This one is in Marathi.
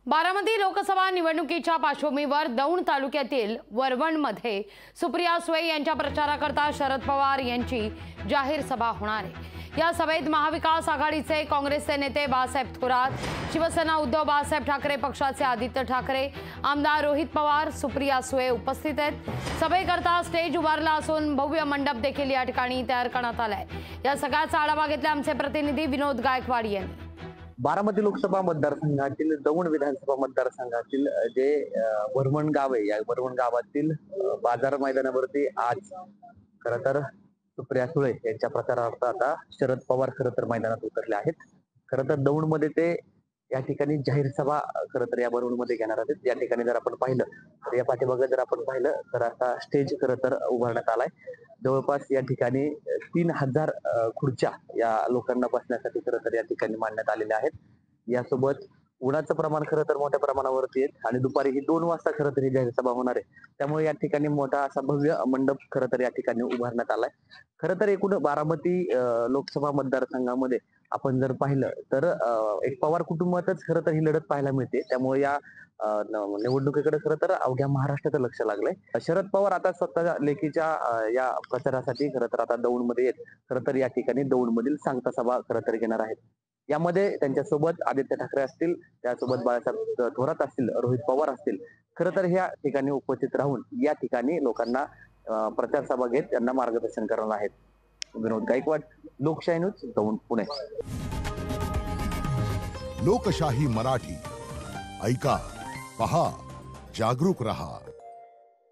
बारामती लोकसभा निवडणुकीच्या पार्श्वभूमीवर दौंड तालुक्यातील वरवणमध्ये सुप्रिया सुळे यांच्या प्रचाराकरता शरद पवार यांची जाहीर सभा होणार आहे। या सभेत महाविकास आघाडीचे काँग्रेसचे नेते बाळासाहेब थोरात, शिवसेना उद्धव बाळासाहेब ठाकरे पक्षाचे आदित्य ठाकरे, आमदार रोहित पवार, सुप्रिया सुळे उपस्थित आहेत। सभेकरता स्टेज उभारला असून भव्य मंडप देखील या ठिकाणी तयार करण्यात आलाय। या सगळ्याचा आढावा घेतला आमचे प्रतिनिधी विनोद गायकवाड यांनी। बारामती लोकसभा मतदारसंघातील दौंड विधानसभा मतदारसंघातील जे वरवण गाव आहे, या वरवण गावातील बाजार मैदानावरती आज खरं तर सुप्रिया सुळे यांच्या प्रचारार्थ आता शरद पवार खरं तर मैदानात उतरले आहेत। खरं तर दौंड मध्ये ते या ठिकाणी जाहीर सभा खरं तर या वरवण मध्ये घेणार आहेत। या ठिकाणी जर आपण पाहिलं तर या पाठीमागे जर आपण पाहिलं तर आता स्टेज खरं तर उभारण्यात आलाय। जवळपास या ठिकाणी 3000 खुर्च्या या लोकांना बसण्यासाठी खरं तर या ठिकाणी मांडण्यात आलेल्या आहेत। यासोबत उन्हाचं प्रमाण खरं तर मोठ्या प्रमाणावरती आहे आणि दुपारी ही 2 वाजता खरं तर ही जाहीर सभा होणार आहे। त्यामुळे या ठिकाणी मोठा असा भव्य मंडप खरं तर या ठिकाणी उभारण्यात आलाय। खरं तर एकूण बारामती लोकसभा मतदारसंघामध्ये आपण जर पाहिलं तर एक पवार कुटुंबातच खरं तर ही लढत पाहायला मिळते। त्यामुळे या निवडणुकीकडे खरं तर अवघ्या महाराष्ट्राचं लक्ष लागलंय। शरद पवार आता स्वतः लेखीच्या या प्रचारासाठी खरं तर आता दौंड मध्ये येत खरं तर या ठिकाणी दौंड मधील सांगता सभा खरं तर घेणार आहेत। यामध्ये त्यांच्यासोबत आदित्य ठाकरे असतील, त्यासोबत बाळासाहेब थोरात असतील, रोहित पवार असतील, खरं तर ह्या ठिकाणी उपस्थित राहून या ठिकाणी लोकांना प्रचार सभा घेत त्यांना मार्गदर्शन करणार आहेत। विनोद गायकवाड, लोकशाही न्यूज, दौंड, पुणे। लोकशाही मराठी ऐका, पहा, जागरूक रहा।